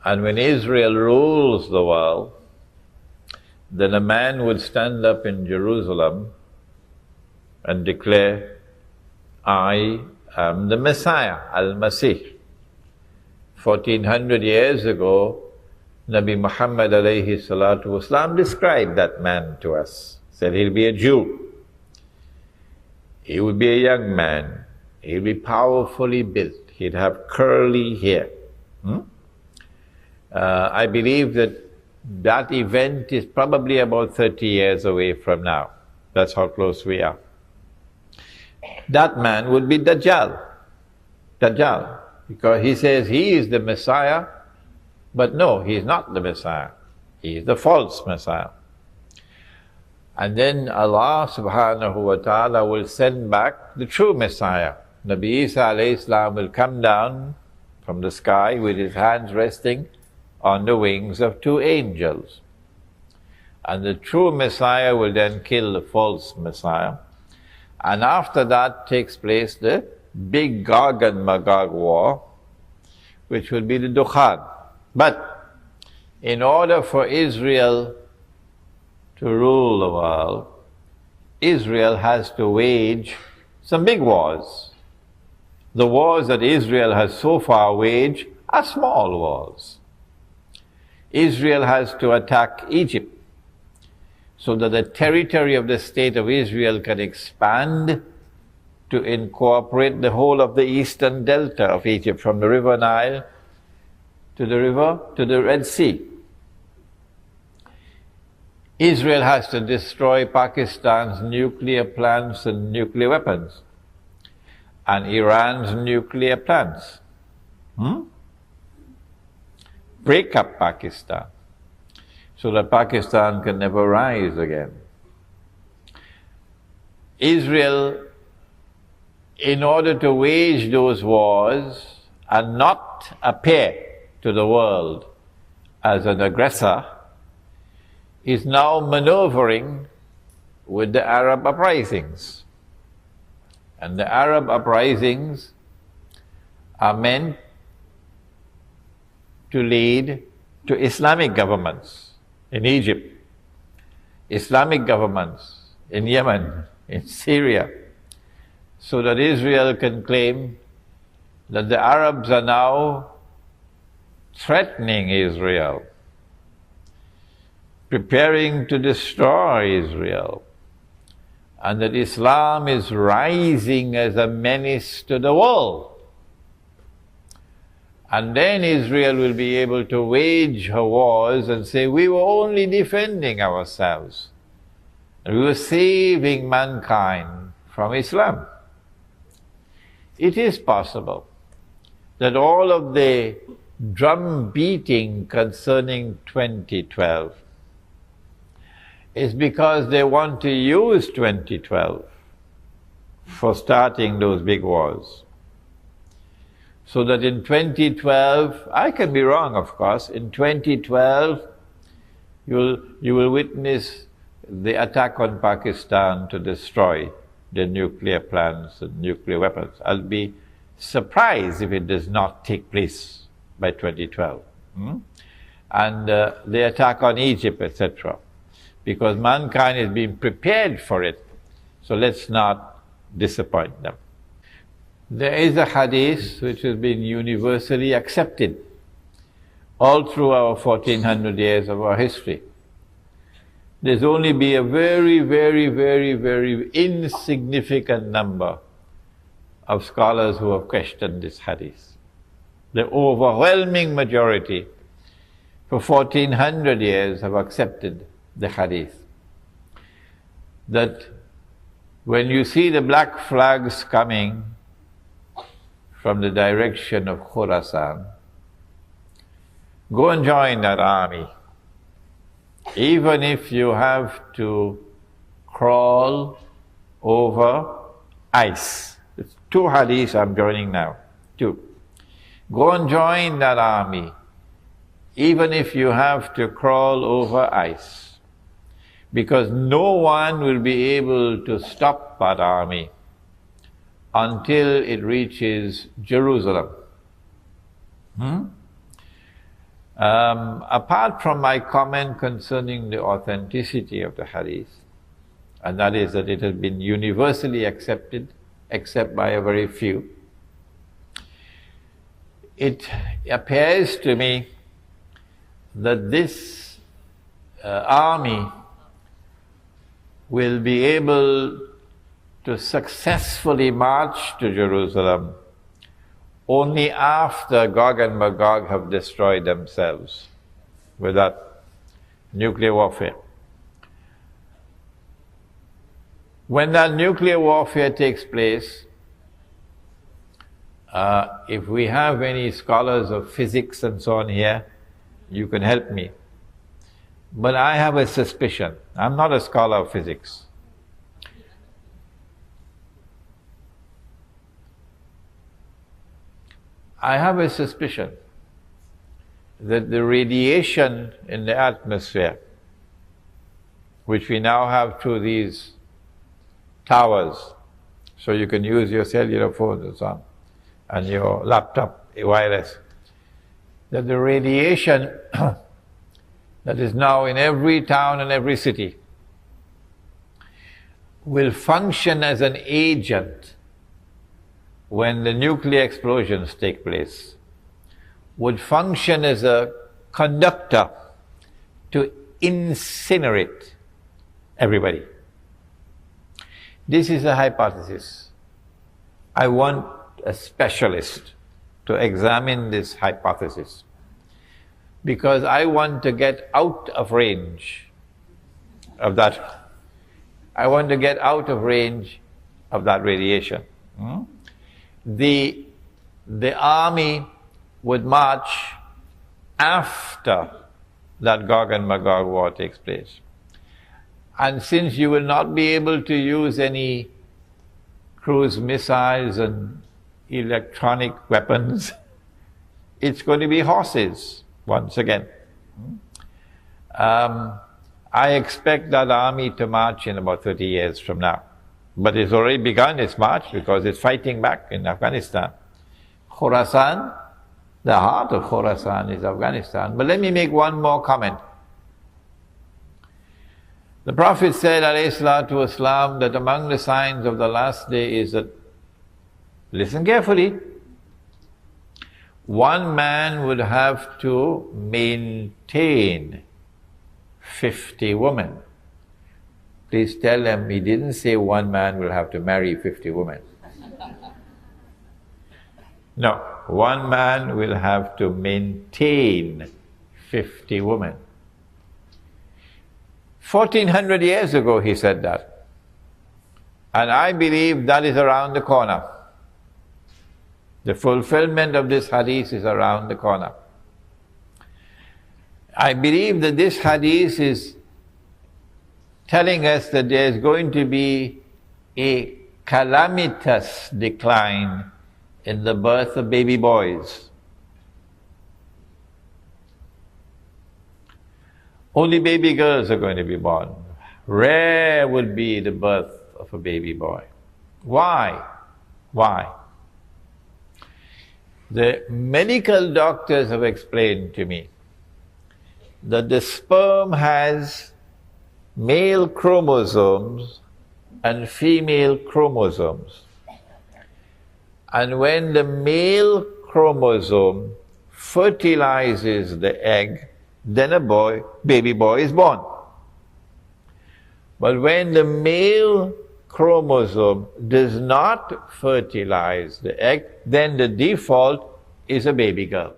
And when Israel rules the world, then a man would stand up in Jerusalem and declare, I am the Messiah, Al-Masih. 1400 years ago, Nabi Muhammad alayhi salatu wasalam described that man to us. Said he'll be a Jew. He would be a young man. He'll be powerfully built. He'd have curly hair. I believe that that event is probably about 30 years away from now. That's how close we are. That man would be Dajjal. Dajjal. Because he says he is the Messiah, but no, he is not the Messiah. He is the false Messiah. And then Allah subhanahu wa ta'ala will send back the true Messiah. Nabi Isa alayhi salam will come down from the sky with his hands resting on the wings of two angels. And the true Messiah will then kill the false Messiah. And after that takes place the big Gog and Magog war, which will be the Dukhan. But in order for Israel to rule the world, Israel has to wage some big wars. The wars that Israel has so far waged are small wars. Israel has to attack Egypt so that the territory of the state of Israel can expand to incorporate the whole of the eastern delta of Egypt, from the river Nile to the Red Sea. Israel has to destroy Pakistan's nuclear plants and nuclear weapons, and Iran's nuclear plants. Break up Pakistan. so that Pakistan can never rise again. Israel, in order to wage those wars and not appear to the world as an aggressor, is now maneuvering with the Arab uprisings. And the Arab uprisings are meant to lead to Islamic governments in Egypt, Islamic governments in Yemen, in Syria, so that Israel can claim that the Arabs are now threatening Israel, preparing to destroy Israel, and that Islam is rising as a menace to the world. And then Israel will be able to wage her wars and say, we were only defending ourselves. And we were saving mankind from Islam. It is possible that all of the drum beating concerning 2012 is because they want to use 2012 for starting those big wars. So that in 2012, I can be wrong of course, in 2012 you will witness the attack on Pakistan to destroy the nuclear plants and nuclear weapons. I'll be surprised if it does not take place by 2012. And the attack on Egypt, etc. Because mankind is being prepared for it, so let's not disappoint them. There is a hadith which has been universally accepted all through our 1400 years of our history. There's only be a very, very, very, very insignificant number of scholars who have questioned this hadith. The overwhelming majority for 1400 years have accepted the hadith. That when you see the black flags coming from the direction of Khurasan, go and join that army. Even if you have to crawl over ice. It's 2 hadiths I'm joining now, 2. Go and join that army, even if you have to crawl over ice, because no one will be able to stop that army until it reaches Jerusalem. Apart from my comment concerning the authenticity of the hadith, and that is that it has been universally accepted, except by a very few, it appears to me that this army will be able to successfully march to Jerusalem only after Gog and Magog have destroyed themselves with that nuclear warfare. When that nuclear warfare takes place, if we have any scholars of physics and so on here, you can help me. But I have a suspicion. I'm not a scholar of physics. I have a suspicion that the radiation in the atmosphere, which we now have through these towers, so you can use your cellular phones and so on, and your laptop, wireless, that the radiation that is now in every town and every city will function as an agent when the nuclear explosions take place, would function as a conductor to incinerate everybody. This is a hypothesis. I want a specialist to examine this hypothesis, because I want to get out of range of that. I want to get out of range of that radiation. The army would march after that Gog and Magog war takes place. And since you will not be able to use any cruise missiles and electronic weapons, it's going to be horses once again. I expect that army to march in about 30 years from now. But it's already begun its march because it's fighting back in Afghanistan. Khorasan, the heart of Khorasan is Afghanistan. But let me make one more comment. The Prophet said, alayhi salatu wasalam, that among the signs of the last day is that, listen carefully, one man would have to maintain 50 women. Please tell them he didn't say one man will have to marry 50 women. No, one man will have to maintain 50 women. 1400 years ago he said that. And I believe that is around the corner. The fulfillment of this hadith is around the corner. I believe that this hadith is telling us that there is going to be a calamitous decline in the birth of baby boys. Only baby girls are going to be born. Rare would be the birth of a baby boy. Why? Why? The medical doctors have explained to me that the sperm has male chromosomes and female chromosomes. And when the male chromosome fertilizes the egg, then a baby boy is born. But when the male chromosome does not fertilize the egg, then the default is a baby girl.